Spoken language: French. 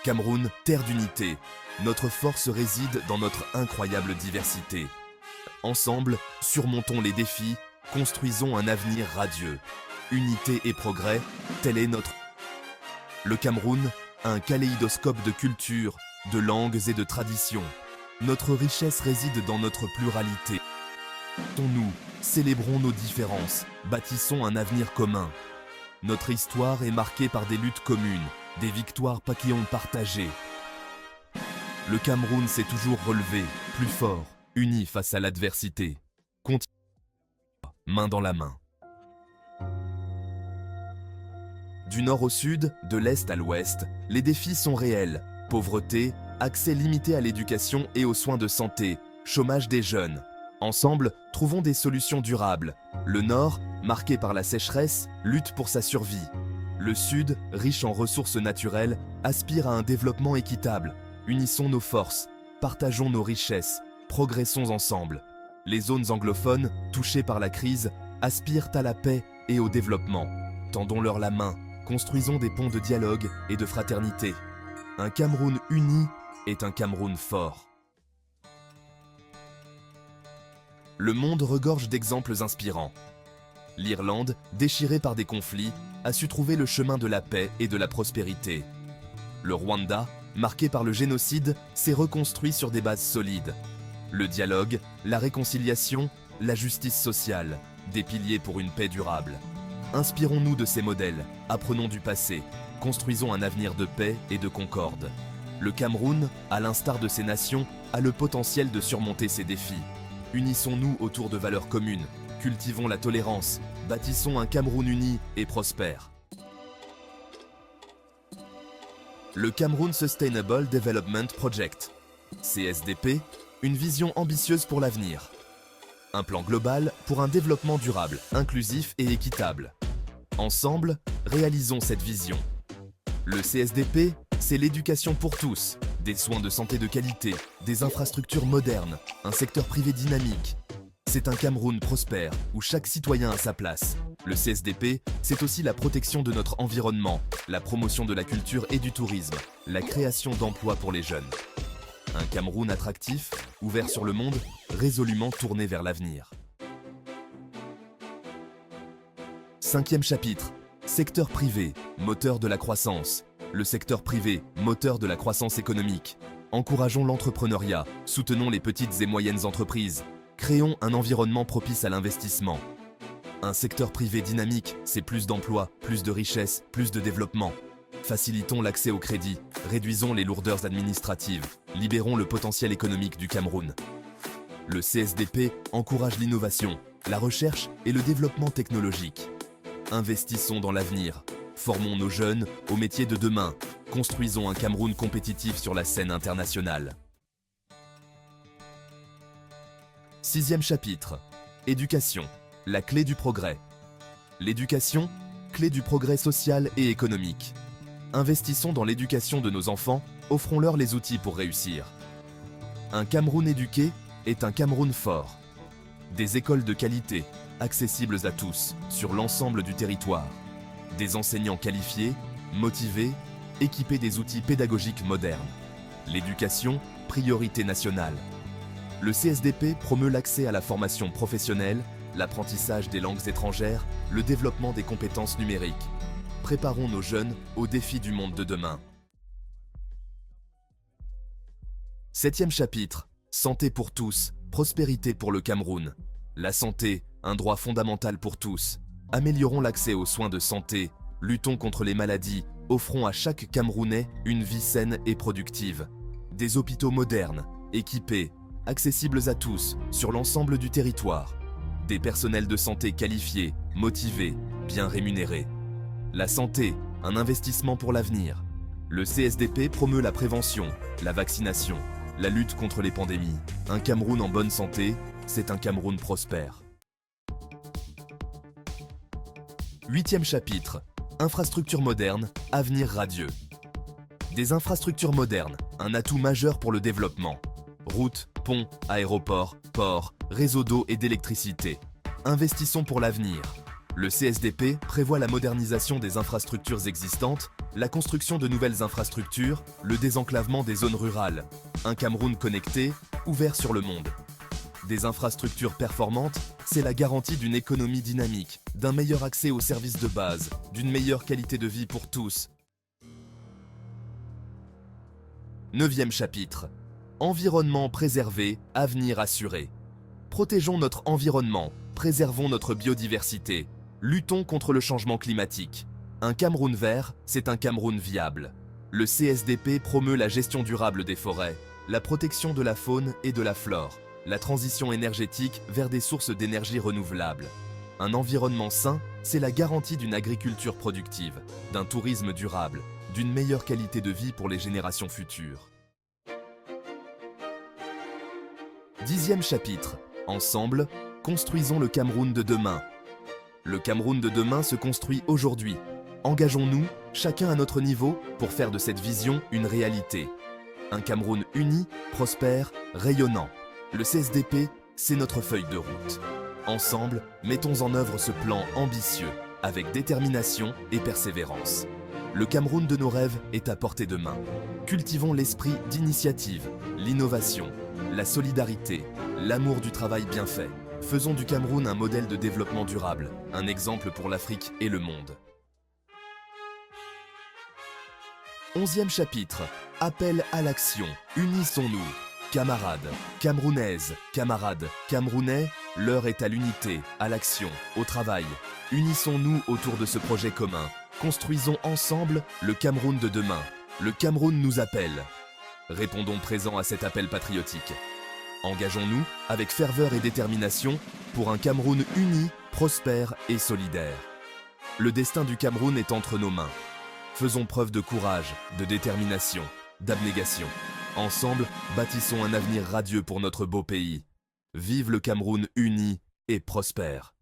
Cameroun, terre d'unité. Notre force réside dans notre incroyable diversité. Ensemble, surmontons les défis, construisons un avenir radieux. Unité et progrès, tel est notre... Le Cameroun, un kaléidoscope de cultures, de langues et de traditions. Notre richesse réside dans notre pluralité. Nous, célébrons nos différences, bâtissons un avenir commun. Notre histoire est marquée par des luttes communes, des victoires papillons partagées. Le Cameroun s'est toujours relevé, plus fort, uni face à l'adversité. Continue, main dans la main. Du nord au sud, de l'est à l'ouest, les défis sont réels. Pauvreté, accès limité à l'éducation et aux soins de santé, chômage des jeunes. Ensemble, trouvons des solutions durables. Le nord, marqué par la sécheresse, lutte pour sa survie. Le sud, riche en ressources naturelles, aspire à un développement équitable. Unissons nos forces, partageons nos richesses, progressons ensemble. Les zones anglophones, touchées par la crise, aspirent à la paix et au développement. Tendons-leur la main, construisons des ponts de dialogue et de fraternité. Un Cameroun uni est un Cameroun fort. Le monde regorge d'exemples inspirants. L'Irlande, déchirée par des conflits, a su trouver le chemin de la paix et de la prospérité. Le Rwanda, marqué par le génocide, s'est reconstruit sur des bases solides. Le dialogue, la réconciliation, la justice sociale, des piliers pour une paix durable. Inspirons-nous de ces modèles, apprenons du passé, construisons un avenir de paix et de concorde. Le Cameroun, à l'instar de ces nations, a le potentiel de surmonter ces défis. Unissons-nous autour de valeurs communes, cultivons la tolérance, bâtissons un Cameroun uni et prospère. Le Cameroun Sustainable Development Project, CSDP, une vision ambitieuse pour l'avenir. Un plan global pour un développement durable, inclusif et équitable. Ensemble, réalisons cette vision. Le CSDP, c'est l'éducation pour tous, des soins de santé de qualité, des infrastructures modernes, un secteur privé dynamique. C'est un Cameroun prospère, où chaque citoyen a sa place. Le CSDP, c'est aussi la protection de notre environnement, la promotion de la culture et du tourisme, la création d'emplois pour les jeunes. Un Cameroun attractif, ouvert sur le monde, résolument tourné vers l'avenir. 5e chapitre. Secteur privé, moteur de la croissance. Le secteur privé, moteur de la croissance économique. Encourageons l'entrepreneuriat, soutenons les petites et moyennes entreprises. Créons un environnement propice à l'investissement. Un secteur privé dynamique, c'est plus d'emplois, plus de richesses, plus de développement. Facilitons l'accès au crédit, réduisons les lourdeurs administratives, libérons le potentiel économique du Cameroun. Le CSDP encourage l'innovation, la recherche et le développement technologique. Investissons dans l'avenir, formons nos jeunes aux métiers de demain, construisons un Cameroun compétitif sur la scène internationale. 6e chapitre. Éducation, la clé du progrès. L'éducation, clé du progrès social et économique. Investissons dans l'éducation de nos enfants, offrons-leur les outils pour réussir. Un Cameroun éduqué est un Cameroun fort. Des écoles de qualité, accessibles à tous, sur l'ensemble du territoire. Des enseignants qualifiés, motivés, équipés des outils pédagogiques modernes. L'éducation, priorité nationale. Le CSDP promeut l'accès à la formation professionnelle, l'apprentissage des langues étrangères, le développement des compétences numériques. Préparons nos jeunes aux défis du monde de demain. 7e chapitre. Santé pour tous, prospérité pour le Cameroun. La santé, un droit fondamental pour tous. Améliorons l'accès aux soins de santé, luttons contre les maladies, offrons à chaque Camerounais une vie saine et productive. Des hôpitaux modernes, équipés, accessibles à tous, sur l'ensemble du territoire. Des personnels de santé qualifiés, motivés, bien rémunérés. La santé, un investissement pour l'avenir. Le CSDP promeut la prévention, la vaccination, la lutte contre les pandémies. Un Cameroun en bonne santé, c'est un Cameroun prospère. 8e chapitre. Infrastructures modernes, avenir radieux. Des infrastructures modernes, un atout majeur pour le développement. Routes, ponts, aéroports, ports, réseaux d'eau et d'électricité. Investissons pour l'avenir. Le CSDP prévoit la modernisation des infrastructures existantes, la construction de nouvelles infrastructures, le désenclavement des zones rurales, un Cameroun connecté, ouvert sur le monde. Des infrastructures performantes, c'est la garantie d'une économie dynamique, d'un meilleur accès aux services de base, d'une meilleure qualité de vie pour tous. 9e chapitre. Environnement préservé, avenir assuré. Protégeons notre environnement, préservons notre biodiversité, luttons contre le changement climatique. Un Cameroun vert, c'est un Cameroun viable. Le CSDP promeut la gestion durable des forêts, la protection de la faune et de la flore, la transition énergétique vers des sources d'énergie renouvelables. Un environnement sain, c'est la garantie d'une agriculture productive, d'un tourisme durable, d'une meilleure qualité de vie pour les générations futures. 10e chapitre. Ensemble, construisons le Cameroun de demain. Le Cameroun de demain se construit aujourd'hui. Engageons-nous, chacun à notre niveau, pour faire de cette vision une réalité. Un Cameroun uni, prospère, rayonnant. Le CSDP, c'est notre feuille de route. Ensemble, mettons en œuvre ce plan ambitieux, avec détermination et persévérance. Le Cameroun de nos rêves est à portée de main. Cultivons l'esprit d'initiative, l'innovation, la solidarité, l'amour du travail bien fait. Faisons du Cameroun un modèle de développement durable, un exemple pour l'Afrique et le monde. 11e chapitre. Appel à l'action. Unissons-nous. Camarades, Camerounaises, camarades, Camerounais, l'heure est à l'unité, à l'action, au travail. Unissons-nous autour de ce projet commun. Construisons ensemble le Cameroun de demain. Le Cameroun nous appelle. Répondons présent à cet appel patriotique. Engageons-nous avec ferveur et détermination pour un Cameroun uni, prospère et solidaire. Le destin du Cameroun est entre nos mains. Faisons preuve de courage, de détermination, d'abnégation. Ensemble, bâtissons un avenir radieux pour notre beau pays. Vive le Cameroun uni et prospère.